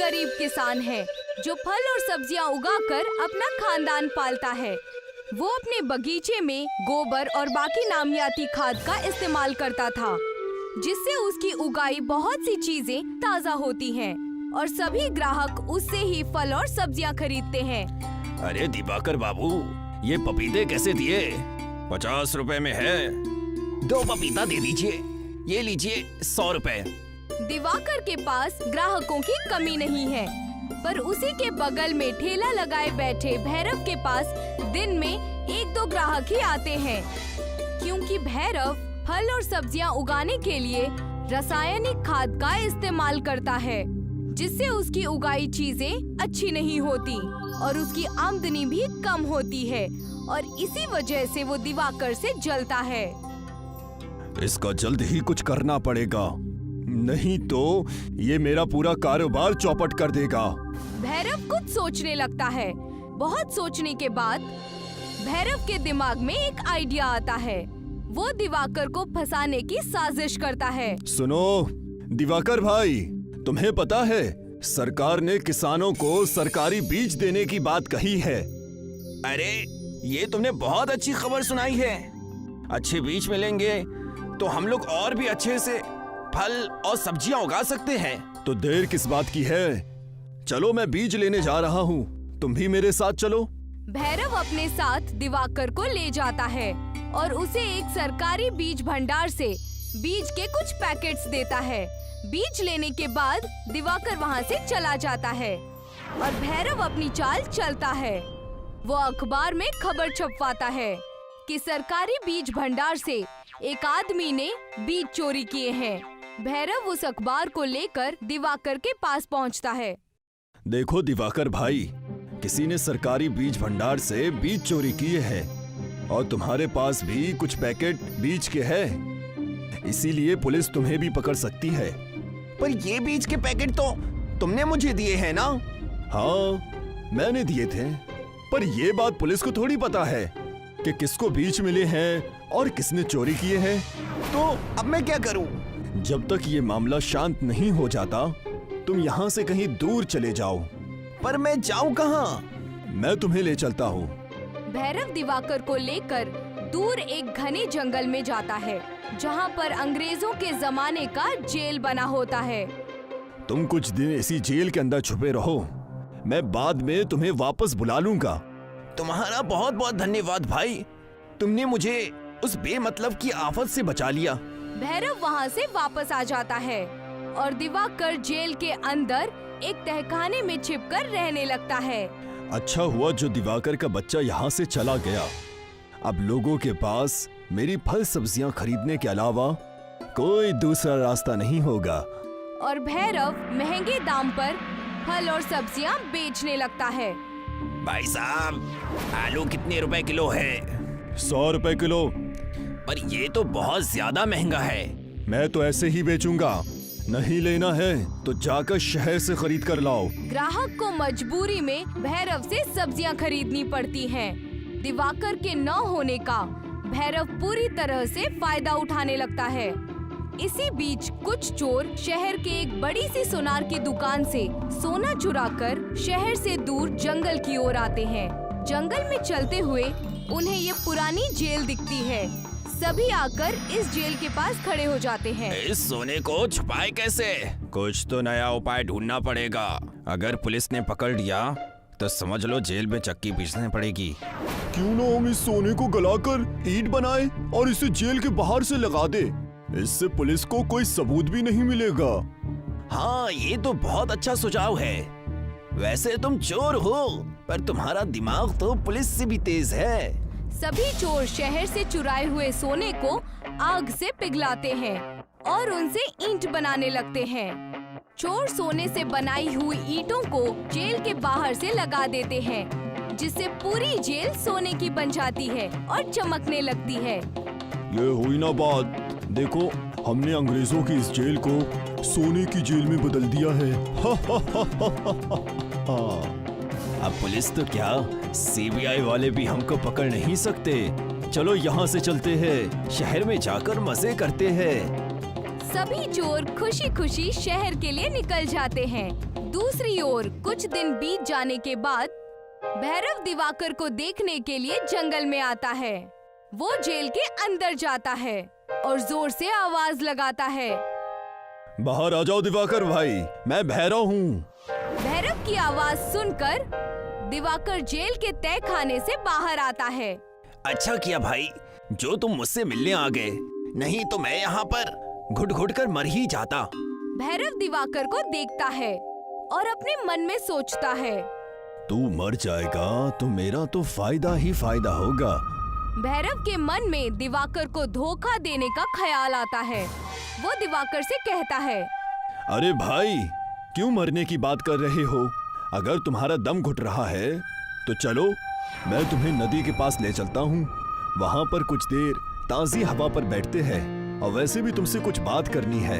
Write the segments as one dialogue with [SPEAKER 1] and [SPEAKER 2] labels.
[SPEAKER 1] गरीब किसान है जो फल और सब्जियां उगाकर अपना खानदान पालता है। वो अपने बगीचे में गोबर और बाकी नामियाती खाद का इस्तेमाल करता था, जिससे उसकी उगाई बहुत सी चीजें ताज़ा होती हैं और सभी ग्राहक उससे ही फल और सब्जियां खरीदते हैं।
[SPEAKER 2] अरे दिवाकर बाबू, ये पपीते कैसे दिए? 50 रुपए में है। 2 पपीता दे दीजिए। ये लीजिए 100 रुपए।
[SPEAKER 1] दिवाकर के पास ग्राहकों की कमी नहीं है, पर उसी के बगल में ठेला लगाए बैठे भैरव के पास दिन में 1-2 ग्राहक ही आते हैं, क्योंकि भैरव फल और सब्जियां उगाने के लिए रासायनिक खाद का इस्तेमाल करता है, जिससे उसकी उगाई चीजें अच्छी नहीं होती और उसकी आमदनी भी कम होती है, और इसी वजह से वो दिवाकर से जलता है।
[SPEAKER 3] इसका जल्द ही कुछ करना पड़ेगा, नहीं तो ये मेरा पूरा कारोबार चौपट कर देगा।
[SPEAKER 1] भैरव कुछ सोचने लगता है। बहुत सोचने के बाद भैरव के दिमाग में एक आइडिया आता है। वो दिवाकर को फंसाने की साजिश करता है।
[SPEAKER 3] सुनो दिवाकर भाई, तुम्हें पता है सरकार ने किसानों को सरकारी बीज देने की बात कही है।
[SPEAKER 2] अरे ये तुमने बहुत अच्छी खबर सुनाई है। अच्छे बीज मिलेंगे तो हम लोग और भी अच्छे से फल और सब्जियां उगा सकते हैं।
[SPEAKER 3] तो देर किस बात की है? चलो मैं बीज लेने जा रहा हूँ, तुम भी मेरे साथ चलो।
[SPEAKER 1] भैरव अपने साथ दिवाकर को ले जाता है और उसे एक सरकारी बीज भंडार से बीज के कुछ पैकेट्स देता है। बीज लेने के बाद दिवाकर वहाँ से चला जाता है और भैरव अपनी चाल चलता है। वो अखबार में खबर छपवाता है कि सरकारी बीज भंडार से एक आदमी ने बीज चोरी किए हैं। भैरव उस अखबार को लेकर दिवाकर के पास पहुंचता है।
[SPEAKER 3] देखो दिवाकर भाई, किसी ने सरकारी बीज भंडार से बीज चोरी किए हैं और तुम्हारे पास भी कुछ पैकेट बीज के हैं, इसीलिए पुलिस तुम्हें भी पकड़ सकती है।
[SPEAKER 2] पर ये बीज के पैकेट तो तुमने मुझे दिए हैं ना?
[SPEAKER 3] हाँ मैंने दिए थे, पर ये बात पुलिस को थोड़ी पता है कि किसको बीज मिले हैं और किसने चोरी किए हैं।
[SPEAKER 2] तो अब मैं क्या करूं?
[SPEAKER 3] जब तक ये मामला शांत नहीं हो जाता तुम यहाँ से कहीं दूर चले जाओ।
[SPEAKER 2] पर मैं जाऊं कहाँ?
[SPEAKER 3] मैं तुम्हें ले चलता हूँ।
[SPEAKER 1] भैरव दिवाकर को लेकर दूर एक घने जंगल में जाता है, जहाँ पर अंग्रेजों के जमाने का जेल बना होता है।
[SPEAKER 3] तुम कुछ दिन इसी जेल के अंदर छुपे रहो, मैं बाद में तुम्हें वापस बुला लूंगा।
[SPEAKER 2] तुम्हारा बहुत बहुत धन्यवाद भाई, तुमने मुझे उस बेमतलब की आफत से बचा लिया।
[SPEAKER 1] भैरव वहाँ से वापस आ जाता है और दिवाकर जेल के अंदर एक तहखाने में छिपकर रहने लगता है।
[SPEAKER 3] अच्छा हुआ जो दिवाकर का बच्चा यहाँ से चला गया। अब लोगों के पास मेरी फल सब्जियाँ खरीदने के अलावा कोई दूसरा रास्ता नहीं होगा।
[SPEAKER 1] और भैरव महंगे दाम पर फल और सब्जियाँ बेचने लगता है।
[SPEAKER 2] भाई साहब, आलू कितने रुपए किलो है?
[SPEAKER 3] 100 रुपए किलो।
[SPEAKER 2] पर ये तो बहुत ज्यादा महंगा है।
[SPEAKER 3] मैं तो ऐसे ही बेचूंगा, नहीं लेना है तो जाकर शहर से खरीद कर लाओ।
[SPEAKER 1] ग्राहक को मजबूरी में भैरव से सब्जियां खरीदनी पड़ती हैं। दिवाकर के न होने का भैरव पूरी तरह से फायदा उठाने लगता है। इसी बीच कुछ चोर शहर के एक बड़ी सी सुनार की दुकान से सोना चुराकर शहर से दूर जंगल की ओर आते हैं। जंगल में चलते हुए उन्हें ये पुरानी जेल दिखती है। सभी आकर इस जेल के पास खड़े हो जाते हैं।
[SPEAKER 2] इस सोने को छुपाए कैसे? कुछ तो नया उपाय ढूंढना पड़ेगा। अगर पुलिस ने पकड़ लिया तो समझ लो जेल में चक्की पीसने पड़ेगी।
[SPEAKER 3] क्यों ना हम इस सोने को गलाकर ईंट बनाए और इसे जेल के बाहर से लगा दे, इससे पुलिस को कोई सबूत भी नहीं मिलेगा।
[SPEAKER 2] हाँ ये तो बहुत अच्छा सुझाव है। वैसे तुम चोर हो, पर तुम्हारा दिमाग तो पुलिस से भी तेज है।
[SPEAKER 1] सभी चोर शहर से चुराए हुए सोने को आग से पिघलाते हैं और उनसे ईंट बनाने लगते हैं। चोर सोने से बनाई हुई ईंटों को जेल के बाहर से लगा देते हैं, जिससे पूरी जेल सोने की बन जाती है और चमकने लगती है।
[SPEAKER 3] ये हुई ना बात, देखो हमने अंग्रेजों की इस जेल को सोने की जेल में बदल दिया है।
[SPEAKER 2] अब पुलिस तो क्या, सीबीआई वाले भी हमको पकड़ नहीं सकते। चलो यहाँ से चलते हैं, शहर में जाकर मजे करते हैं।
[SPEAKER 1] सभी चोर खुशी खुशी शहर के लिए निकल जाते हैं। दूसरी ओर कुछ दिन बीत जाने के बाद भैरव दिवाकर को देखने के लिए जंगल में आता है। वो जेल के अंदर जाता है और जोर से आवाज लगाता है,
[SPEAKER 3] बाहर आ जाओ दिवाकर भाई, मैं भैरव हूँ।
[SPEAKER 1] भैरव की आवाज सुनकर दिवाकर जेल के तय खाने से बाहर आता है।
[SPEAKER 2] अच्छा किया भाई जो तुम मुझसे मिलने आ गए, नहीं तो मैं यहाँ पर घुट घुट कर मर ही जाता।
[SPEAKER 1] भैरव दिवाकर को देखता है और अपने मन में सोचता है,
[SPEAKER 3] तू मर जाएगा तो मेरा तो फायदा ही फायदा होगा।
[SPEAKER 1] भैरव के मन में दिवाकर को धोखा देने का ख्याल आता है। वो दिवाकर से कहता है,
[SPEAKER 3] अरे भाई क्यों मरने की बात कर रहे हो? अगर तुम्हारा दम घुट रहा है तो चलो मैं तुम्हें नदी के पास ले चलता हूँ। वहाँ पर कुछ देर ताज़ी हवा पर बैठते हैं और वैसे भी तुमसे कुछ बात करनी है।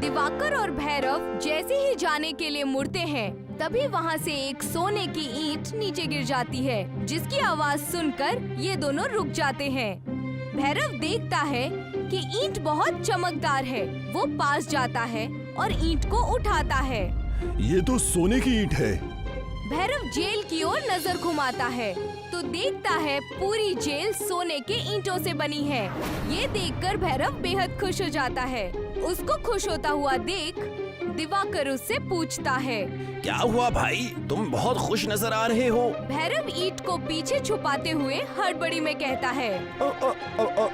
[SPEAKER 1] दिवाकर और भैरव जैसे ही जाने के लिए मुड़ते हैं तभी वहाँ से एक सोने की ईंट नीचे गिर जाती है, जिसकी आवाज सुनकर ये दोनों रुक जाते हैं। भैरव देखता है कि ईंट बहुत चमकदार है। वो पास जाता है और ईंट को उठाता है।
[SPEAKER 3] ये तो सोने की ईंट है।
[SPEAKER 1] भैरव जेल की ओर नजर घुमाता है तो देखता है पूरी जेल सोने के ईंटों से बनी है। ये देखकर भैरव बेहद खुश हो जाता है। उसको खुश होता हुआ देख दिवाकर उससे पूछता है,
[SPEAKER 2] क्या हुआ भाई, तुम बहुत खुश नजर आ रहे हो।
[SPEAKER 1] भैरव ईंट को पीछे छुपाते हुए हड़बड़ी में कहता है,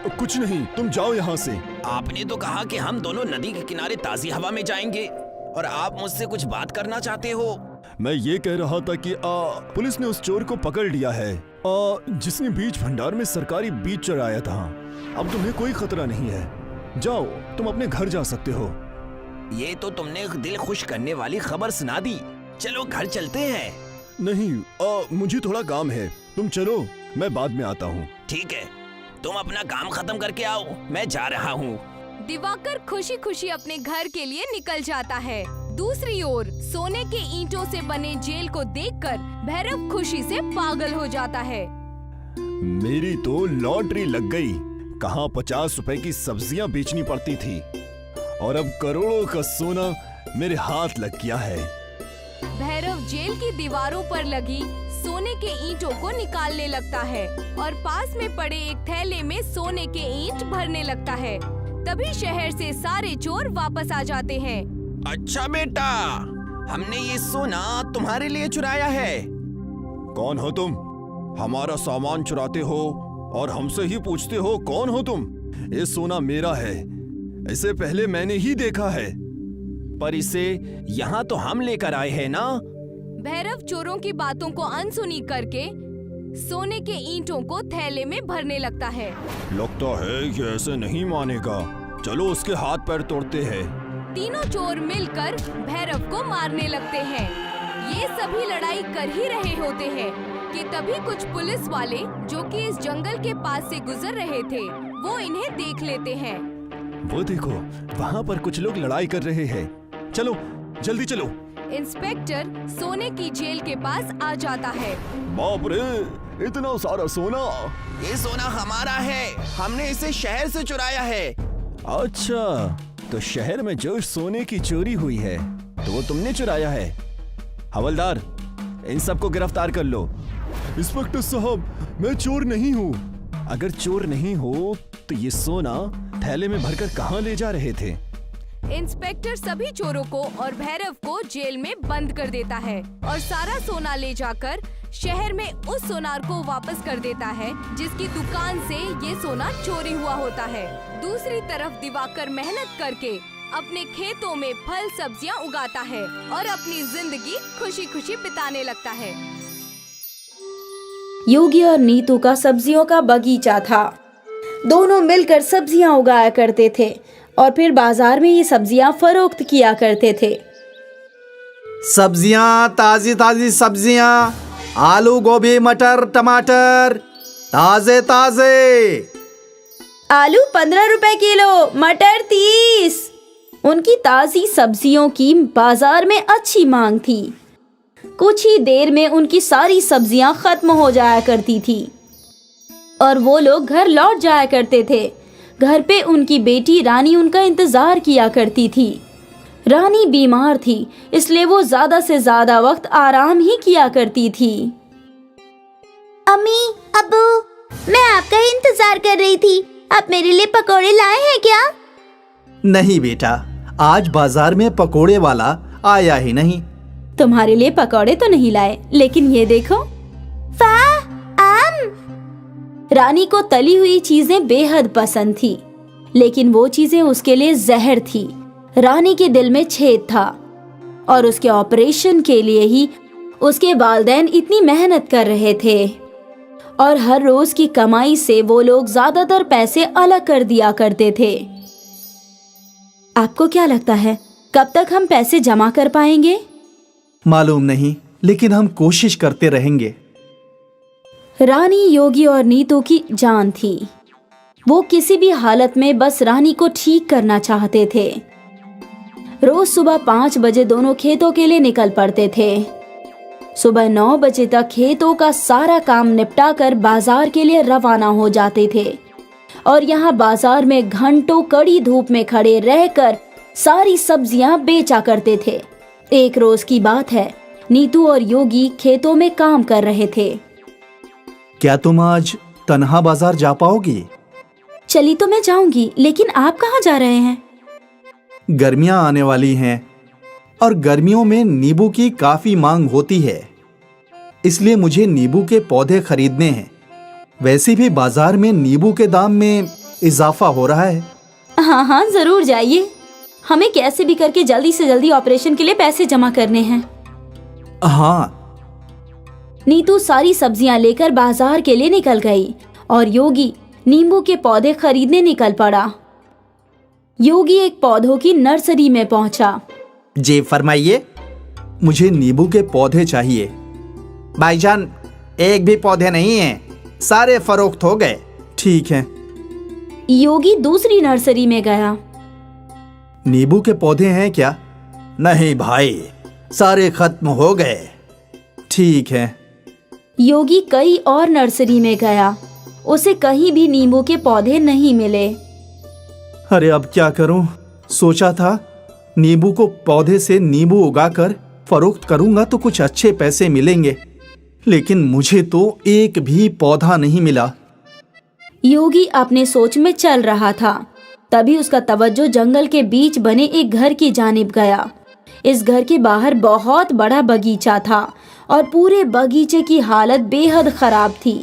[SPEAKER 3] कुछ नहीं, तुम जाओ यहाँ से।
[SPEAKER 2] आपने तो कहा कि हम दोनों नदी के किनारे ताज़ी हवा में जाएंगे और आप मुझसे कुछ बात करना चाहते हो।
[SPEAKER 3] मैं ये कह रहा था कि पुलिस ने उस चोर को पकड़ लिया है जिसने बीज भंडार में सरकारी बीज चुराया था। अब तुम्हें कोई खतरा नहीं है, जाओ तुम अपने घर जा सकते हो।
[SPEAKER 2] ये तो तुमने दिल खुश करने वाली खबर सुना दी। चलो घर चलते हैं।
[SPEAKER 3] नहीं मुझे थोड़ा काम है, तुम चलो, मैं बाद में आता हूँ।
[SPEAKER 2] ठीक है, तुम अपना काम खत्म करके आओ, मैं जा रहा हूँ।
[SPEAKER 1] दिवाकर खुशी खुशी अपने घर के लिए निकल जाता है। दूसरी ओर सोने के ईंटों से बने जेल को देखकर भैरव खुशी से पागल हो जाता है।
[SPEAKER 3] मेरी तो लॉटरी लग गई। कहाँ 50 रुपए की सब्जियां बेचनी पड़ती थी और अब करोड़ों का सोना मेरे हाथ लग गया है।
[SPEAKER 1] भैरव जेल की दीवारों पर लगी सोने के ईंटों को निकालने लगता है और पास में पड़े एक थैले में सोने के ईंट भरने लगता है। तभी शहर से सारे चोर वापस आ जाते हैं।
[SPEAKER 2] अच्छा बेटा, हमने ये सोना तुम्हारे लिए चुराया है।
[SPEAKER 3] कौन हो तुम? हमारा सामान चुराते हो और हमसे ही पूछते हो कौन हो तुम? ये सोना मेरा है, इसे पहले मैंने ही देखा है।
[SPEAKER 2] पर इसे यहाँ तो हम लेकर आए हैं ना।
[SPEAKER 1] भैरव चोरों की बातों को अनसुनी करके सोने के ईंटों को थैले में भरने लगता है।
[SPEAKER 3] लगता है कि ऐसे नहीं मानेगा, चलो उसके हाथ पैर तोड़ते हैं।
[SPEAKER 1] तीनों चोर मिलकर भैरव को मारने लगते हैं। ये सभी लड़ाई कर ही रहे होते हैं कि तभी कुछ पुलिस वाले जो कि इस जंगल के पास से गुजर रहे थे वो इन्हें देख लेते हैं।
[SPEAKER 3] वो देखो, वहाँ पर कुछ लोग लड़ाई कर रहे हैं, चलो जल्दी चलो।
[SPEAKER 1] इंस्पेक्टर सोने की जेल के पास आ जाता है।
[SPEAKER 3] बाप रे, इतना सारा सोना!
[SPEAKER 2] ये सोना हमारा है, हमने इसे शहर से चुराया है।
[SPEAKER 3] अच्छा, तो शहर में जो सोने की चोरी हुई है तो वो तुमने चुराया है। हवलदार, इन सबको गिरफ्तार कर लो। इंस्पेक्टर साहब, मैं चोर नहीं हूँ। अगर चोर नहीं हो तो ये सोना थैले में भरकर कहाँ ले जा रहे थे?
[SPEAKER 1] इंस्पेक्टर सभी चोरों को और भैरव को जेल में बंद कर देता है और सारा सोना ले जाकर शहर में उस सोनार को वापस कर देता है जिसकी दुकान से ये सोना चोरी हुआ होता है। दूसरी तरफ दिवाकर मेहनत करके अपने खेतों में फल सब्जियां उगाता है और अपनी जिंदगी खुशी खुशी बिताने लगता है।
[SPEAKER 4] योगी और नीतू का सब्जियों का बगीचा था। दोनों मिलकर सब्जियां उगाया करते थे और फिर बाजार में ये सब्जियां फरोख्त किया करते थे।
[SPEAKER 5] सब्जियां, ताजी ताजी सब्जियां, आलू, गोभी, मटर, टमाटर, ताजे ताजे।
[SPEAKER 4] आलू 15 रुपए किलो, मटर 30। उनकी ताजी सब्जियों की बाजार में अच्छी मांग थी। कुछ ही देर में उनकी सारी सब्जियां खत्म हो जाया करती थी और वो लोग घर लौट जाया करते थे। घर पे उनकी बेटी रानी उनका इंतजार किया करती थी। रानी बीमार थी, इसलिए वो ज्यादा से ज्यादा वक्त आराम ही किया करती थी।
[SPEAKER 6] अम्मी, अब्बू, मैं आपका ही इंतजार कर रही थी। आप मेरे लिए पकोड़े लाए हैं क्या?
[SPEAKER 5] नहीं बेटा, आज बाजार में पकोड़े वाला आया ही नहीं।
[SPEAKER 4] तुम्हारे लिए पकौड़े तो नहीं लाए, लेकिन ये देखो।
[SPEAKER 6] वाह, आम!
[SPEAKER 4] रानी को तली हुई चीजें बेहद पसंद थी, लेकिन वो चीजें उसके लिए जहर थी। रानी के दिल में छेद था और उसके ऑपरेशन के लिए ही उसके वालिदैन इतनी मेहनत कर रहे थे और हर रोज की कमाई से वो लोग ज्यादातर पैसे अलग कर दिया करते थे। आपको क्या लगता है, कब तक हम पैसे जमा कर पाएंगे?
[SPEAKER 5] मालूम नहीं, लेकिन हम कोशिश करते रहेंगे।
[SPEAKER 4] रानी, योगी और नीतू की जान थी। वो किसी भी हालत में बस रानी को ठीक करना चाहते थे। रोज सुबह 5 बजे दोनों खेतों के लिए निकल पड़ते थे। सुबह 9 बजे तक खेतों का सारा काम निपटा कर बाजार के लिए रवाना हो जाते थे और यहाँ बाजार में घंटों कड़ी धूप में खड़े रहकर सारी सब्जियां बेचा करते थे। एक रोज की बात है, नीतू और योगी खेतों में काम कर रहे थे।
[SPEAKER 5] क्या तुम आज तन्हा बाजार जा पाओगी?
[SPEAKER 4] चली तो मैं जाऊंगी, लेकिन आप कहाँ जा रहे हैं?
[SPEAKER 5] गर्मियां आने वाली हैं और गर्मियों में नींबू की काफी मांग होती है, इसलिए मुझे नींबू के पौधे खरीदने हैं। वैसे भी बाजार में नींबू के दाम में इजाफा हो रहा है।
[SPEAKER 4] हाँ, जरूर जाइए। हमें कैसे भी करके जल्दी से जल्दी ऑपरेशन के लिए पैसे जमा करने हैं।
[SPEAKER 5] हाँ।
[SPEAKER 4] नीतू सारी सब्जियां लेकर बाजार के लिए निकल गई और योगी नींबू के पौधे खरीदने निकल पड़ा। योगी एक पौधों की नर्सरी में पहुंचा।
[SPEAKER 5] जी फरमाइए। मुझे नींबू के पौधे चाहिए। भाईजान, एक भी पौधे नहीं हैं, सारे फरोख्त हो गए। ठीक है।
[SPEAKER 4] योगी दूसरी नर्सरी में गया।
[SPEAKER 5] नींबू के पौधे हैं क्या? नहीं भाई, सारे खत्म हो गए। ठीक है।
[SPEAKER 4] योगी कई और नर्सरी में गया, उसे कहीं भी नींबू के पौधे नहीं मिले।
[SPEAKER 5] अरे अब क्या करूं? सोचा था नींबू को पौधे से नींबू उगाकर फरोख्त करूंगा तो कुछ अच्छे पैसे मिलेंगे, लेकिन मुझे तो एक भी पौधा नहीं मिला।
[SPEAKER 4] योगी अपने सोच में चल रहा था, तभी उसका तवज्जो जंगल के बीच बने एक घर की जानिब गया। इस घर के बाहर बहुत बड़ा बगीचा था और पूरे बगीचे की हालत बेहद खराब थी।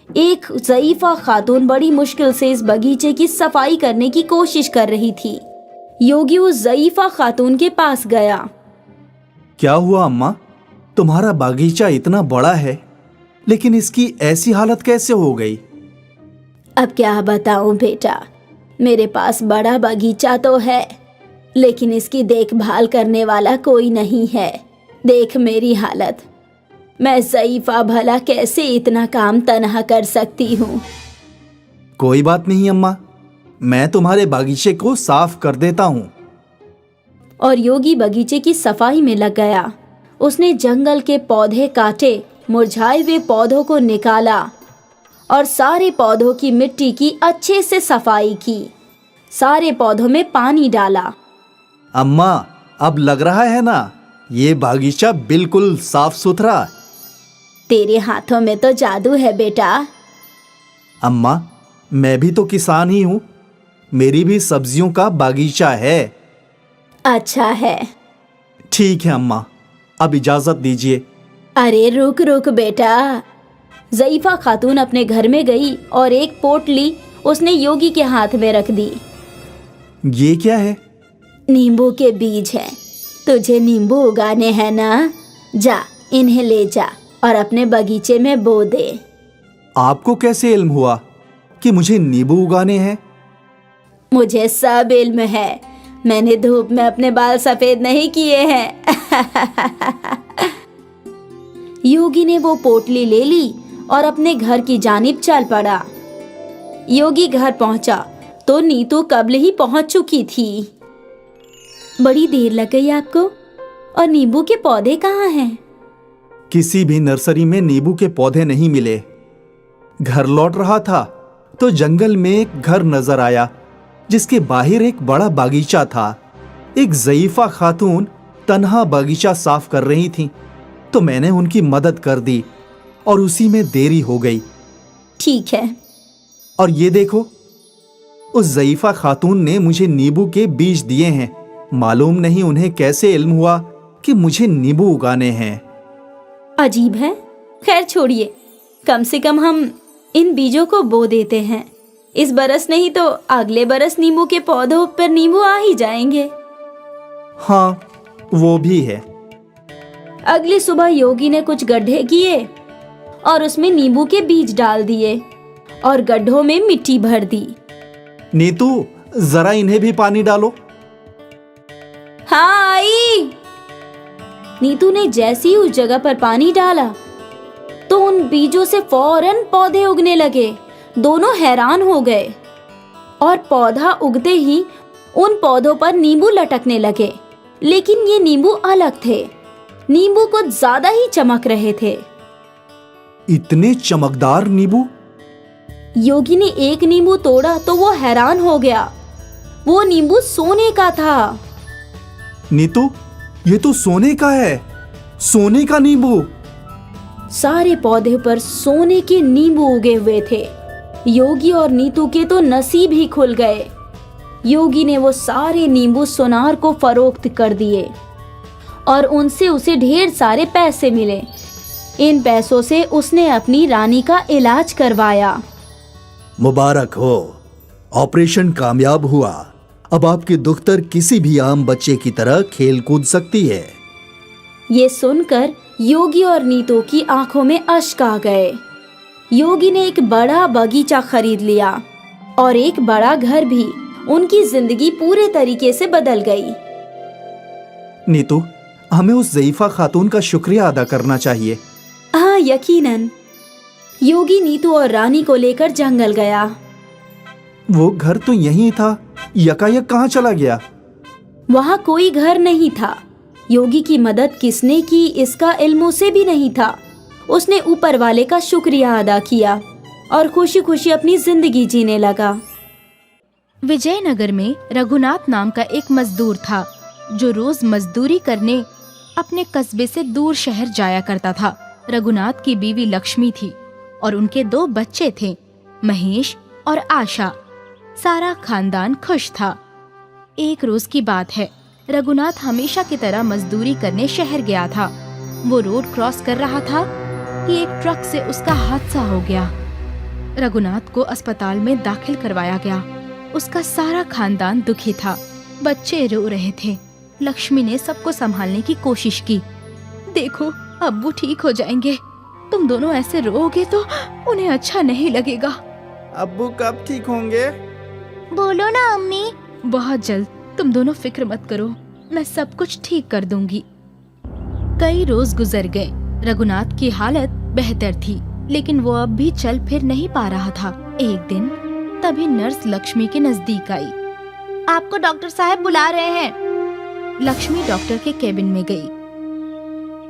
[SPEAKER 4] एक ज़ईफा खातून बड़ी मुश्किल से इस बगीचे की सफाई करने की कोशिश कर रही थी। योगी उस ज़ईफा खातून के पास गया।
[SPEAKER 5] क्या हुआ अम्मा? तुम्हारा बागीचा इतना बड़ा है, लेकिन इसकी ऐसी हालत कैसे हो गई?
[SPEAKER 4] अब क्या बताऊं बेटा, मेरे पास बड़ा बगीचा तो है, लेकिन इसकी देखभाल करने वाला कोई नहीं है। देख मेरी हालत, मैं ज़ईफा भला कैसे इतना काम तन्हा कर सकती हूँ।
[SPEAKER 5] कोई बात नहीं अम्मा, मैं तुम्हारे बागीचे को साफ कर देता हूँ।
[SPEAKER 4] और योगी बगीचे की सफाई में लग गया। उसने जंगल के पौधे काटे, मुरझाए हुए पौधों को निकाला और सारे पौधों की मिट्टी की अच्छे से सफाई की। सारे पौधों में पानी डाला।
[SPEAKER 5] अम्मा, अब लग रहा है ना ये बागीचा बिल्कुल साफ सुथरा।
[SPEAKER 4] तेरे हाथों में तो जादू है बेटा।
[SPEAKER 5] अम्मा, मैं भी तो किसान ही हूँ, मेरी भी सब्जियों का बागीचा है।
[SPEAKER 4] अच्छा है।
[SPEAKER 5] ठीक है अम्मा, अब इजाजत दीजिए।
[SPEAKER 4] अरे रुक रुक बेटा। ज़ईफा खातून अपने घर में गई और एक पोटली उसने योगी के हाथ में रख दी।
[SPEAKER 5] ये क्या है?
[SPEAKER 4] नींबू के बीज है। तुझे नींबू उगाने हैं ना? जा, इन्हें ले जा और अपने बगीचे में बो दे।
[SPEAKER 5] आपको कैसे इल्म हुआ कि मुझे नींबू उगाने हैं?
[SPEAKER 4] मुझे सब इल्म है। मैंने धूप में अपने बाल सफेद नहीं किए हैं। योगी ने वो पोटली ले ली और अपने घर की जानिब चल पड़ा। योगी घर पहुंचा तो नीतू कब्ल ही पहुंच चुकी थी। बड़ी देर लग गई आपको। और नींबू के पौधे कहाँ हैं?
[SPEAKER 5] किसी भी नर्सरी में नींबू के पौधे नहीं मिले। घर लौट रहा था, तो जंगल में एक घर नजर आया जिसके बाहर एक बड़ा बागीचा था। एक ज़ईफा खातून तन्हा बागीचा साफ कर रही थी, तो मैंने उनकी मदद कर दी और उसी में देरी हो गई।
[SPEAKER 4] ठीक है।
[SPEAKER 5] और ये देखो, उस ज़ईफा खातून ने मुझे नींबू के बीज दिए हैं। मालूम नहीं उन्हें कैसे इल्म हुआ कि मुझे नींबू उगाने हैं।
[SPEAKER 4] अजीब है। खैर छोड़िए, कम से कम हम इन बीजों को बो देते हैं। इस बरस नहीं तो अगले बरस नींबू के पौधों पर नींबू आ ही जाएंगे।
[SPEAKER 5] हाँ, वो भी है।
[SPEAKER 4] अगली सुबह योगी ने कुछ गड्ढे किए और उसमें नींबू के बीज डाल दिए और गड्ढों में मिट्टी भर दी।
[SPEAKER 5] नीतू, जरा इन्हें भी पानी डालो।
[SPEAKER 4] हाँ आई। नीतू ने जैसे ही उस जगह पर पानी डाला तो उन बीजों से फौरन पौधे उगने लगे। दोनों हैरान हो गए और पौधा उगते ही उन पौधों पर नींबू लटकने लगे। लेकिन ये नींबू अलग थे। नींबू कुछ ज्यादा ही चमक रहे थे।
[SPEAKER 5] इतने चमकदार नींबू?
[SPEAKER 4] योगी ने एक नींबू तोड़ा तो वो हैरान हो गया। वो नींबू सोने का था।
[SPEAKER 5] नीतू, ये तो सोने का है। सोने का नींबू।
[SPEAKER 4] सारे पौधे पर सोने के नींबू उगे हुए थे। योगी और नीतू के तो नसीब ही खुल गए। योगी ने वो सारे नींबू सोनार को फरोख्त कर दिए और उनसे उसे ढेर सारे पैसे मिले। इन पैसों से उसने अपनी रानी का इलाज करवाया।
[SPEAKER 5] मुबारक हो, ऑपरेशन कामयाब हुआ। अब आपकी दुख्तर किसी भी आम बच्चे की तरह खेल कूद सकती है।
[SPEAKER 4] ये सुनकर योगी और नीतू की आंखों में अश्क आ गए। योगी ने एक बड़ा बगीचा खरीद लिया और एक बड़ा घर भी। उनकी जिंदगी पूरे तरीके से बदल गई।
[SPEAKER 5] नीतू, हमें उस ज़ईफा खातून का शुक्रिया अदा करना चाहिए।
[SPEAKER 4] हाँ, यकीनन। योगी नीतू और रानी को लेकर जंगल गया।
[SPEAKER 5] वो घर तो यहीं था, यकायक कहाँ चला गया?
[SPEAKER 4] वहाँ कोई घर नहीं था। योगी की मदद किसने की इसका इल्म उसे भी नहीं था। उसने ऊपर वाले का शुक्रिया अदा किया और खुशी खुशी अपनी जिंदगी जीने लगा।
[SPEAKER 7] विजयनगर में रघुनाथ नाम का एक मजदूर था जो रोज मजदूरी करने अपने कस्बे से दूर शहर जाया करता था। रघुनाथ की बीवी लक्ष्मी थी और उनके 2 बच्चे थे, महेश और आशा। सारा खानदान खुश था। एक रोज की बात है, रघुनाथ हमेशा की तरह मजदूरी करने शहर गया था। वो रोड क्रॉस कर रहा था कि एक ट्रक से उसका हादसा हो गया। रघुनाथ को अस्पताल में दाखिल करवाया गया। उसका सारा खानदान दुखी था। बच्चे रो रहे थे। लक्ष्मी ने सबको संभालने की कोशिश की। देखो, अब्बू ठीक हो जाएंगे। तुम दोनों ऐसे रोओगे तो उन्हें अच्छा नहीं लगेगा।
[SPEAKER 8] अब्बू कब ठीक होंगे?
[SPEAKER 6] बोलो ना अम्मी।
[SPEAKER 7] बहुत जल्द। तुम दोनों फिक्र मत करो, मैं सब कुछ ठीक कर दूंगी। कई रोज गुजर गए। रघुनाथ की हालत बेहतर थी, लेकिन वो अब भी चल फिर नहीं पा रहा था। एक दिन तभी नर्स लक्ष्मी के नजदीक आई।
[SPEAKER 6] आपको डॉक्टर साहब बुला रहे हैं।
[SPEAKER 7] लक्ष्मी डॉक्टर के केबिन में गई।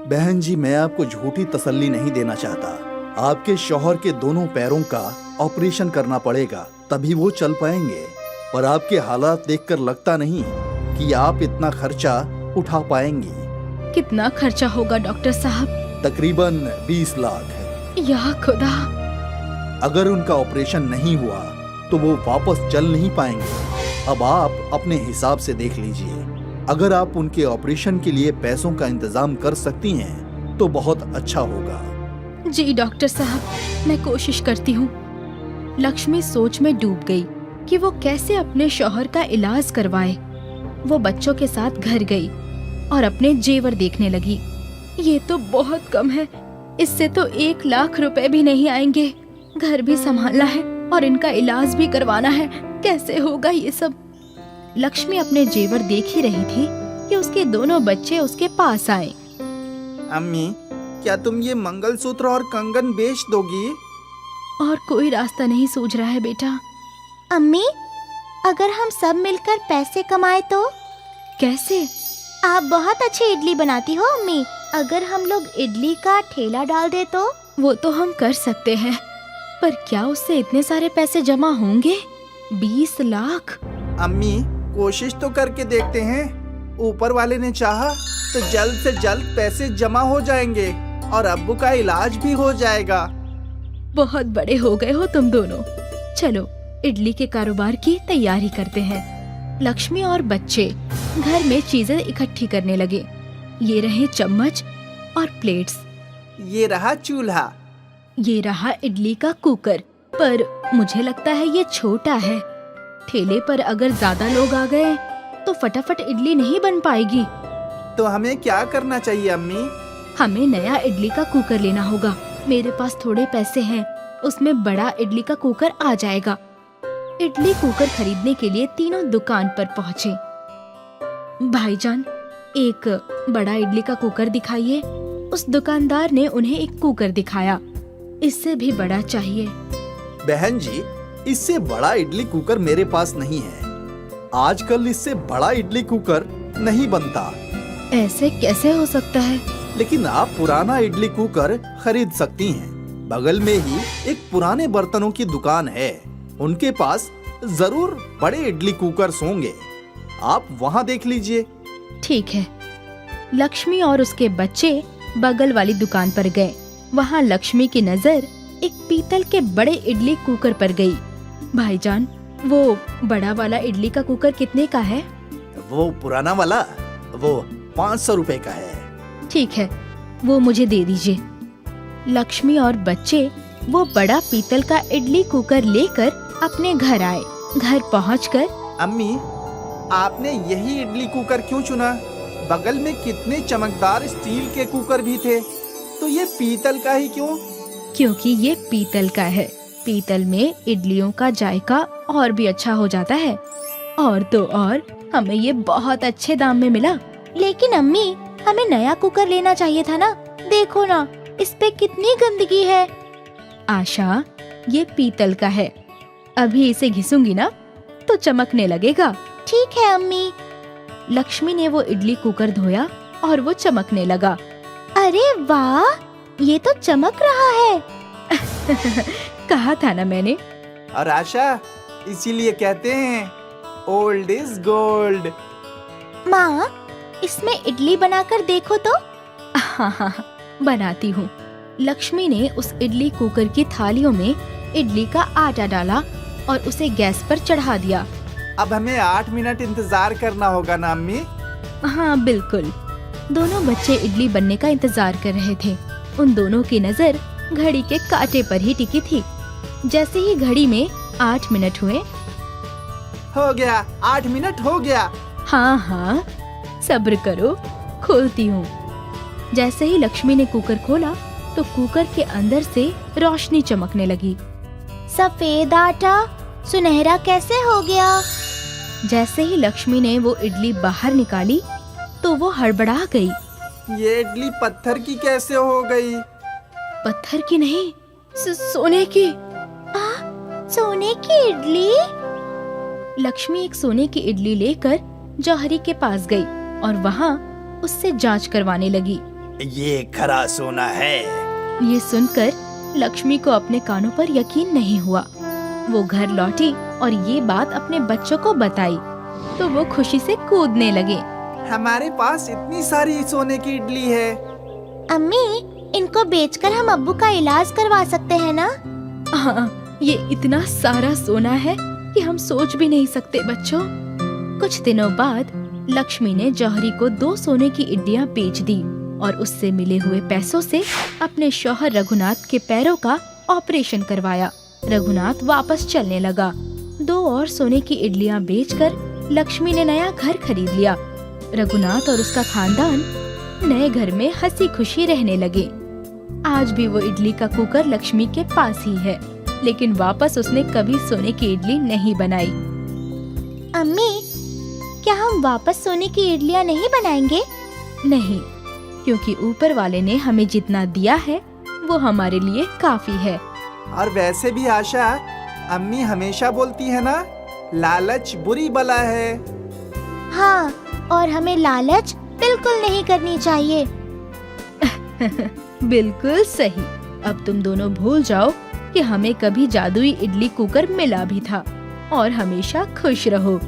[SPEAKER 5] बहन जी, मैं आपको झूठी तसल्ली नहीं देना चाहता। आपके शौहर के दोनों पैरों का ऑपरेशन करना पड़ेगा, तभी वो चल पाएंगे। पर आपके हालात देखकर लगता नहीं कि आप इतना खर्चा उठा पाएंगी।
[SPEAKER 7] कितना खर्चा होगा डॉक्टर साहब?
[SPEAKER 5] तकरीबन 20 लाख।
[SPEAKER 7] या खुदा!
[SPEAKER 5] अगर उनका ऑपरेशन नहीं हुआ तो वो वापस चल नहीं पाएंगे। अब आप अपने हिसाब से देख लीजिए। अगर आप उनके ऑपरेशन के लिए पैसों का इंतजाम कर सकती हैं तो बहुत अच्छा होगा।
[SPEAKER 7] जी डॉक्टर साहब, मैं कोशिश करती हूँ। लक्ष्मी सोच में डूब गई कि वो कैसे अपने शौहर का इलाज करवाए। वो बच्चों के साथ घर गई और अपने जेवर देखने लगी। ये तो बहुत कम है, इससे तो 1 लाख रुपए भी नहीं आएंगे। घर भी संभालना है और इनका इलाज भी करवाना है। कैसे होगा ये सब? लक्ष्मी अपने जेवर देख ही रही थी कि उसके दोनों बच्चे उसके पास आए।
[SPEAKER 8] अम्मी, क्या तुम ये मंगलसूत्र और कंगन बेच दोगी?
[SPEAKER 7] और कोई रास्ता नहीं सूझ रहा है बेटा।
[SPEAKER 6] अम्मी, अगर हम सब मिलकर पैसे कमाए तो?
[SPEAKER 7] कैसे?
[SPEAKER 6] आप बहुत अच्छी इडली बनाती हो अम्मी। अगर हम लोग इडली का ठेला डाल दे तो?
[SPEAKER 7] वो तो हम कर सकते हैं, पर क्या उससे इतने सारे पैसे जमा होंगे? 20 लाख।
[SPEAKER 8] अम्मी, कोशिश तो करके देखते हैं। ऊपर वाले ने चाहा तो जल्द से जल्द पैसे जमा हो जाएंगे और अब्बू का इलाज भी हो जाएगा।
[SPEAKER 7] बहुत बड़े हो गए हो तुम दोनों। चलो इडली के कारोबार की तैयारी करते हैं। लक्ष्मी और बच्चे घर में चीजें इकट्ठी करने लगे। ये रहे चम्मच और प्लेट्स,
[SPEAKER 8] ये रहा चूल्हा,
[SPEAKER 7] ये रहा इडली का कुकर। पर मुझे लगता है ये छोटा है। ठेले पर अगर ज्यादा लोग आ गए तो फटाफट इडली नहीं बन पाएगी।
[SPEAKER 8] तो हमें क्या करना चाहिए अम्मी?
[SPEAKER 7] हमें नया इडली का कुकर लेना होगा। मेरे पास थोड़े पैसे हैं, उसमें बड़ा इडली का कुकर आ जाएगा। इडली कुकर खरीदने के लिए तीनों दुकान पर पहुँचे। भाईजान, एक बड़ा इडली का कुकर दिखाइए। उस दुकानदार ने उन्हें एक कुकर दिखाया। इससे भी बड़ा चाहिए।
[SPEAKER 5] बहन जी, इससे बड़ा इडली कुकर मेरे पास नहीं है। आजकल इससे बड़ा इडली कुकर नहीं बनता।
[SPEAKER 7] ऐसे कैसे हो सकता है?
[SPEAKER 5] लेकिन आप पुराना इडली कुकर खरीद सकती हैं। बगल में ही एक पुराने बर्तनों की दुकान है, उनके पास जरूर बड़े इडली कुकर होंगे। आप वहाँ देख लीजिए।
[SPEAKER 7] ठीक है। लक्ष्मी और उसके बच्चे बगल वाली दुकान पर गए। वहाँ लक्ष्मी की नजर एक पीतल के बड़े इडली कुकर पर गई। भाईजान, वो बड़ा वाला इडली का कुकर कितने का है?
[SPEAKER 5] वो पुराना वाला, वो 500 रुपए का है।
[SPEAKER 7] ठीक है, वो मुझे दे दीजिए। लक्ष्मी और बच्चे वो बड़ा पीतल का इडली कुकर लेकर अपने घर आए। घर पहुंचकर,
[SPEAKER 8] अम्मी, आपने यही इडली कुकर क्यों चुना? बगल में कितने चमकदार स्टील के कुकर भी थे, तो ये पीतल का ही क्यों?
[SPEAKER 7] क्योंकि ये पीतल का है। पीतल में इडलियों का जायका और भी अच्छा हो जाता है। और तो और हमें ये बहुत अच्छे दाम में मिला।
[SPEAKER 6] लेकिन अम्मी, हमें नया कुकर लेना चाहिए था ना। देखो ना, इस पे कितनी गंदगी है।
[SPEAKER 7] आशा, ये पीतल का है। अभी इसे घिसूंगी ना तो चमकने लगेगा।
[SPEAKER 6] ठीक है अम्मी।
[SPEAKER 7] लक्ष्मी ने वो इडली कुकर धोया और वो चमकने लगा।
[SPEAKER 6] अरे वाह, ये तो चमक रहा है।
[SPEAKER 7] कहा था ना मैंने।
[SPEAKER 8] और आशा, इसीलिए कहते हैं ओल्ड इज गोल्ड।
[SPEAKER 6] माँ, इसमें इडली बनाकर देखो तो।
[SPEAKER 7] हाँ, बनाती हूँ। लक्ष्मी ने उस इडली कुकर की थालियों में इडली का आटा डाला और उसे गैस पर चढ़ा दिया।
[SPEAKER 8] अब हमें 8 मिनट इंतजार करना होगा ना अम्मी?
[SPEAKER 7] हाँ बिल्कुल। दोनों बच्चे इडली बनने का इंतजार कर रहे थे। उन दोनों की नजर घड़ी के कांटे पर ही टिकी थी। जैसे ही घड़ी में 8 मिनट हुए,
[SPEAKER 8] हो गया, 8 मिनट हो गया।
[SPEAKER 7] हाँ हाँ, सब्र करो, खोलती हूँ। जैसे ही लक्ष्मी ने कुकर खोला तो कुकर के अंदर से रोशनी चमकने लगी।
[SPEAKER 6] सफेद आटा सुनहरा कैसे हो गया?
[SPEAKER 7] जैसे ही लक्ष्मी ने वो इडली बाहर निकाली तो वो हड़बड़ा गई।
[SPEAKER 8] ये इडली पत्थर की कैसे हो गई?
[SPEAKER 7] पत्थर की नहीं, सोने की।
[SPEAKER 6] सोने की इडली?
[SPEAKER 7] लक्ष्मी एक सोने की इडली लेकर जौहरी के पास गई और वहाँ उससे जांच करवाने लगी।
[SPEAKER 5] ये खरा सोना है।
[SPEAKER 7] ये सुनकर लक्ष्मी को अपने कानों पर यकीन नहीं हुआ। वो घर लौटी और ये बात अपने बच्चों को बताई तो वो खुशी से कूदने लगे।
[SPEAKER 8] हमारे पास इतनी सारी सोने की इडली है।
[SPEAKER 6] अम्मी, इनको बेचकर हम अब्बू का इलाज करवा सकते हैं ना?
[SPEAKER 7] हाँ, ये इतना सारा सोना है कि हम सोच भी नहीं सकते बच्चों। कुछ दिनों बाद लक्ष्मी ने जौहरी को 2 सोने की इडलियां बेच दी और उससे मिले हुए पैसों से अपने शौहर रघुनाथ के पैरों का ऑपरेशन करवाया। रघुनाथ वापस चलने लगा। 2 और सोने की इडलियां बेचकर लक्ष्मी ने नया घर खरीद लिया। रघुनाथ और उसका खानदान नए घर में हंसी खुशी रहने लगे। आज भी वो इडली का कुकर लक्ष्मी के पास ही है, लेकिन वापस उसने कभी सोने की इडली नहीं बनाई।
[SPEAKER 6] अम्मी, क्या हम वापस सोने की इडलियां नहीं बनाएंगे?
[SPEAKER 7] नहीं, क्योंकि ऊपर वाले ने हमें जितना दिया है वो हमारे लिए काफी है।
[SPEAKER 8] और वैसे भी आशा, अम्मी हमेशा बोलती है ना, लालच बुरी बला है।
[SPEAKER 6] हाँ, और हमें लालच बिल्कुल नहीं करनी चाहिए।
[SPEAKER 7] बिल्कुल सही। अब तुम दोनों भूल जाओ कि हमें कभी जादुई इडली कुकर मिला भी था। और हमेशा खुश रहो।